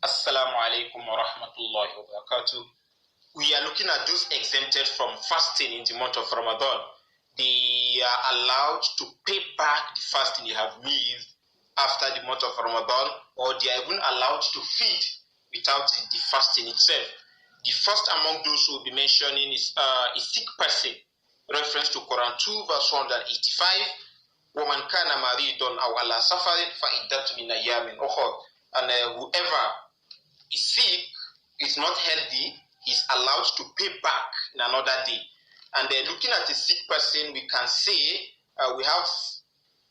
Assalamu alaikum wa rahmatullahi wa barakatuh. We are looking at those exempted from fasting in the month of Ramadan. They are allowed to pay back the fasting they have missed after the month of Ramadan, or they are even allowed to feed without the fasting itself. The first among those who will be mentioning is a sick person. Reference to Quran 2 verse 185. وَمَنْ كَانَ مَرِيضًا أَوْ عَلَى سَفَرٍ فَعِدَّةٌ مِنْ أَيَّامٍ أُخَرَ. And whoever is sick, is not healthy, is allowed to pay back in another day. And looking at a sick person, we can say we have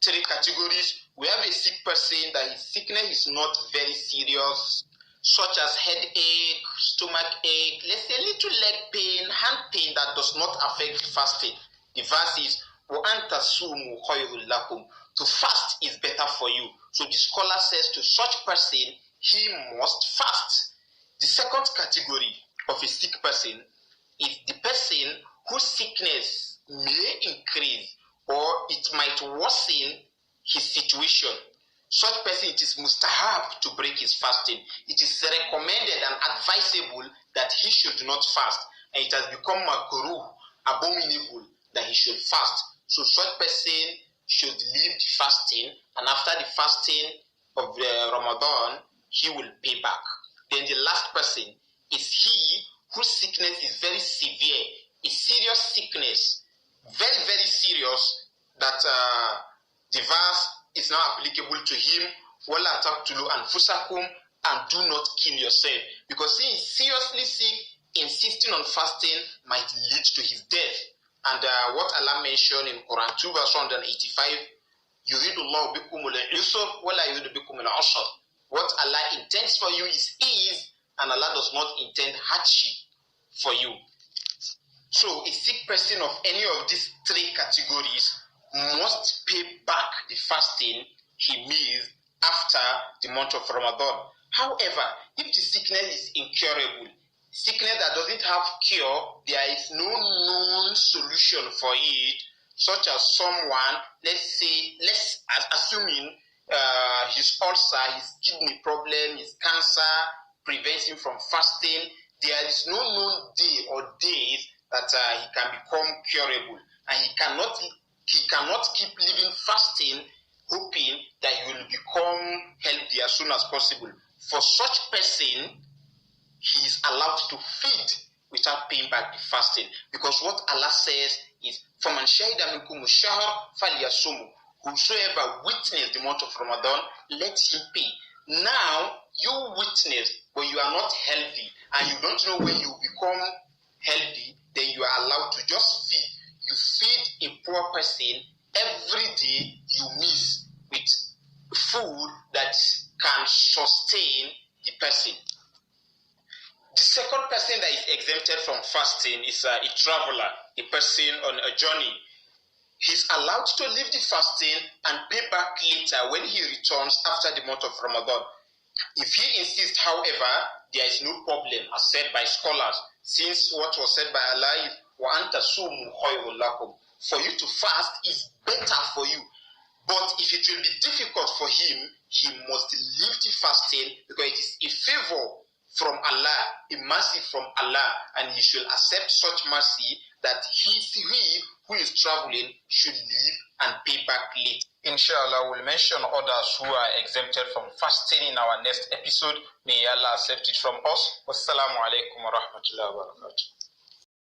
three categories. We have a sick person that his sickness is not very serious, such as headache, stomach ache, let's say little leg pain, hand pain that does not affect the fasting. The verse is وَأَنْ تَصُومُوا خَيْرٌ لَكُمْ. To fast is better for you. So the scholar says to such person, he must fast. The second category of a sick person is the person whose sickness may increase or it might worsen his situation. Such person, it is mustahab to break his fasting. It is recommended and advisable that he should not fast. And it has become makruh, abominable, that he should fast. So such person should leave the fasting, and after the fasting of Ramadan, he will pay back. Then the last person is he whose sickness is very severe, a serious sickness, very, very serious, that the verse is now applicable to him. وَلَا تَقْتُلُوا أَنفُسَكُمْ, and do not kill yourself. Because he is seriously sick, insisting on fasting might lead to his death. And what Allah mentioned in Quran 2 verse 185, يُرِيدُ اللَّهُ بِكُمُ الْعُسْرَ وَلَا يُرِيدُ بِكُمُ الْعُسْرَ. What Allah intends for you is ease, and Allah does not intend hardship for you. So a sick person of any of these three categories must pay back the fasting he missed after the month of Ramadan. However, if the sickness is incurable, sickness that doesn't have cure, there is no known solution for it, such as someone, let's assuming his ulcer, his kidney problem, his cancer prevents him from fasting, there is no known day or days that he can become curable, and he cannot keep living fasting hoping that he will become healthy as soon as possible. For such person, he is allowed to feed without paying back the fasting, because what Allah says is فَمَنْ شَهِدَ مِنْكُمُ الشَّهْرَ فَلْيَصُمْهُ. Whosoever witnessed the month of Ramadan, let him pay. Now, you witness, but you are not healthy, and you don't know when you become healthy, then you are allowed to just feed. You feed a poor person every day you miss with food that can sustain the person. The second person that is exempted from fasting is a traveler, a person on a journey. He's allowed to leave the fasting and pay back later when he returns after the month of Ramadan. If he insists, however, there is no problem, as said by scholars, since what was said by Allah is وَأَنْ تَصُومُوا خَيْرٌ لَكُمْ. For you to fast is better for you. But if it will be difficult for him, he must leave the fasting, because it is a favor from Allah, a mercy from Allah, and he should accept such mercy that he who is traveling should leave and pay back late. Inshallah, we'll mention others who are exempted from fasting in our next episode. May Allah accept it from us. Wassalamu alaikum wa rahmatullahi wa barakatuh.